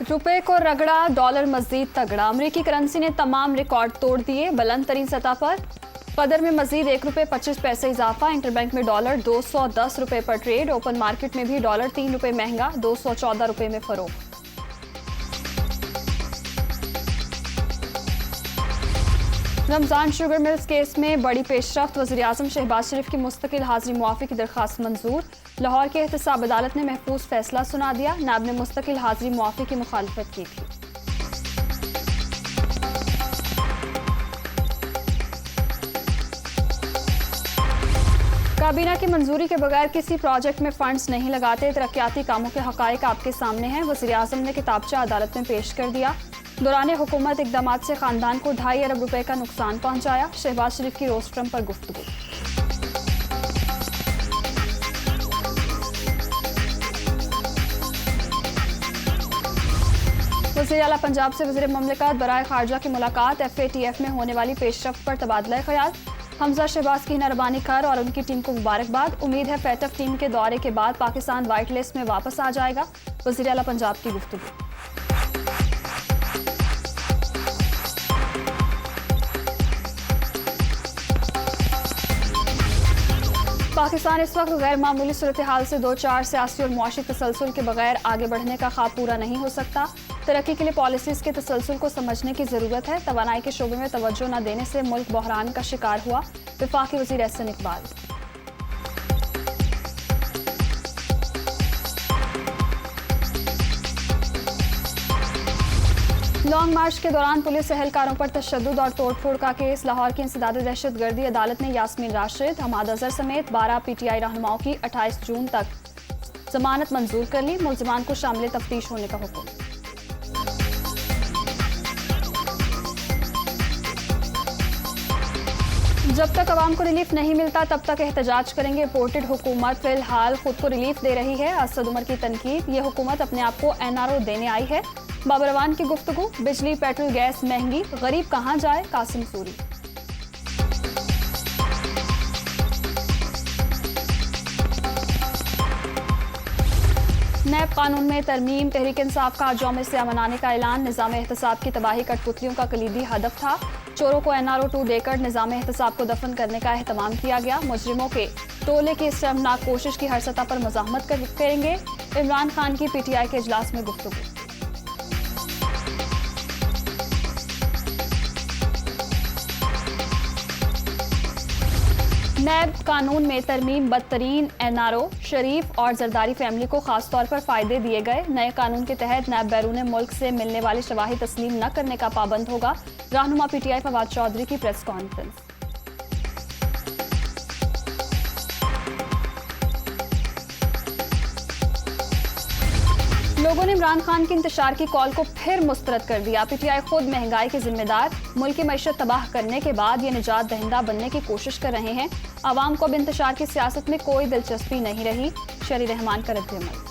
रुपए को रगड़ा, डॉलर मजीद तगड़ा। अमेरिकी करेंसी ने तमाम रिकॉर्ड तोड़ दिए। बुलंद तरीन सतह पर कदर में मजीद ₹1.25 इजाफा। इंटरबैंक में डॉलर 210 रुपए पर ट्रेड। ओपन मार्केट में भी डॉलर ₹3 महंगा, 214 रुपए में फरोख्त। रमजान शुगर मिल्स केस में बड़ी पेशरफ्त। वज़ीर-ए-आज़म शहबाज शरीफ की मुस्तकिल हाजिरी मुआफ़ी की दरख्वास्त मंजूर। लाहौर की एहतसाब अदालत ने महफूज फैसला सुना दिया। नायब ने मुस्तकिल हाजिरी मुआफ़ी की मुखालफत की थी। काबीना की मंजूरी के बगैर किसी प्रोजेक्ट में फंड्स नहीं लगाते। तरक्याती कामों के हकायक आपके सामने हैं। वज़ीर-ए-आज़म ने किताबचा अदालत में पेश कर दिया। दौरान हुकूमत इक़दामात से खानदान को ₹2.5 अरब रुपए का नुकसान पहुंचाया। शहबाज शरीफ की रोस्ट्रम पर गुफ्तगू। वज़ीर आला पंजाब से वज़ीर ममलिकत बराए खारजा की मुलाकात। FATF में होने वाली पेशरफ्त पर तबादला ख्याल। हमजा शहबाज की नरबानी कर और उनकी टीम को मुबारकबाद। उम्मीद है FATF टीम के दौरे के बाद पाकिस्तान वाइट लिस्ट में वापस आ जाएगा। वज़ीर आला पंजाब की गुफ्तगू। पाकिस्तान इस वक्त गैर मामूली सूरत हाल से दो चार सियासी और मुआशी तसलसल के बगैर आगे बढ़ने का ख्वाब पूरा नहीं हो सकता। तरक्की के लिए पॉलिसीज के तसलसल को समझने की जरूरत है। तवानाई के शोबे में तवज्जो न देने से मुल्क बहरान का शिकार हुआ। वफाकी वज़ीर एहसन इकबाल। लॉन्ग मार्च के दौरान पुलिस एहलकारों पर तशद्दुद और तोड़फोड़ का केस। लाहौर की इंसदाद दहशतगर्दी अदालत ने यास्मीन राशिद, हमाद अजहर समेत 12 PTI रहनुमाओं की 28 जून तक जमानत मंजूर कर ली। मुलजिमान को शामिल तफ्तीश होने का हुक्म। जब तक अवाम को रिलीफ नहीं मिलता तब तक एहतजाज करेंगे। रिपोर्टेड हुकूमत फिलहाल खुद को रिलीफ दे रही है। असद उमर की तनकीद, ये हुकूमत अपने आप को NRO देने आई है। बाबर अवान की गुफ्तगू। बिजली, पेट्रोल, गैस महंगी, गरीब कहां जाए, कासिम सूरी। नैब कानून में तरमीम। तहरीक इंसाफ का आज यौम सियाह मनाने का ऐलान। निज़ाम एहतसाब की तबाही कठपुतलियों का कलीदी हदफ था। चोरों को NRO 2 देकर निज़ाम एहतसाब को दफन करने का एहतमाम किया गया। मुजरिमों के टोले की इस शर्मनाक कोशिश की हर सतह पर मज़ाहमत करेंगे। इमरान खान की PTI के इजलास में गुफ्तगू। नैब कानून में तरमीम। बदतरीन NRO, शरीफ और जरदारी फैमिली को खास तौर पर फायदे दिए गए। नए कानून के तहत नैब बैरून मुल्क से मिलने वाली शवाहिद तस्लीम न करने का पाबंद होगा। रहनुमा PTI फवाद चौधरी की प्रेस कॉन्फ्रेंस। लोगों ने इमरान खान की इंतशार की कॉल को फिर मुस्तरद कर दिया। PTI खुद महंगाई के जिम्मेदार, मुल्क की मईशत तबाह करने के बाद ये निजात दहिंदा बनने की कोशिश कर रहे हैं। आवाम को अब इंतशार की सियासत में कोई दिलचस्पी नहीं रही। शरी रहमान का रद्द-ए-अमल।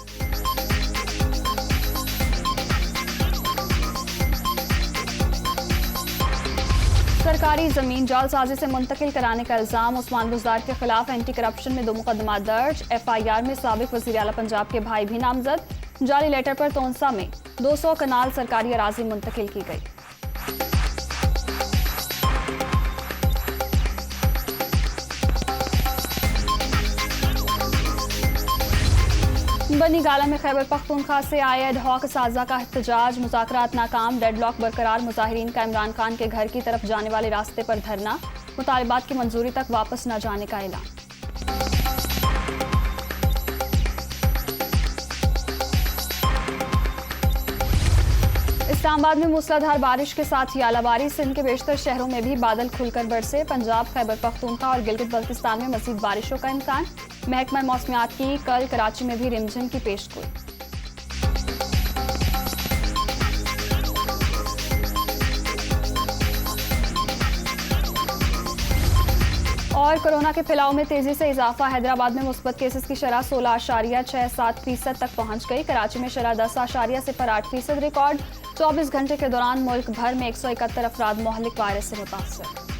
सरकारी जमीन जालसाजी से मुंतकिल कराने का इल्जाम। उस्मान बुज़दार के खिलाफ एंटी करप्शन में 2 मुकदमा दर्ज। FIR में साबिक वज़ीर आला पंजाब के भाई भी नामजद। जाली लेटर पर तोंसा में 200 कनाल सरकारी अराजी मुंतकिल की गई। बनी गाला में खैबर पख्तूनख्वा से आए एडहॉक साजा का एहतजाज। मुज़ाकरात नाकाम, डेडलॉक बरकरार। मुजाहिरीन का इमरान खान के घर की तरफ जाने वाले रास्ते पर धरना। मुतालिबात की मंजूरी तक वापस न जाने का ऐलान। इस्लामाबाद में मूसलाधार बारिश के साथ यालाबारी। सिंध के बेशतर शहरों में भी बादल खुलकर बरसे। पंजाब, खैबर पख्तूनख्वा और गिलगित बल्तिस्तान में मजीद बारिशों का इम्कान। महकमा मौसमियात की कल कराची में भी रिमझिम की पेशगोई। और कोरोना के फैलाव में तेजी से इजाफा। हैदराबाद में मुस्बत केसेस की शरह 16.67% तक पहुंच गई। कराची में शरह 10.08% रिकॉर्ड। 24 घंटे के दौरान मुल्क भर में 171 अफराद मोहलिक वायरस से मुतासर।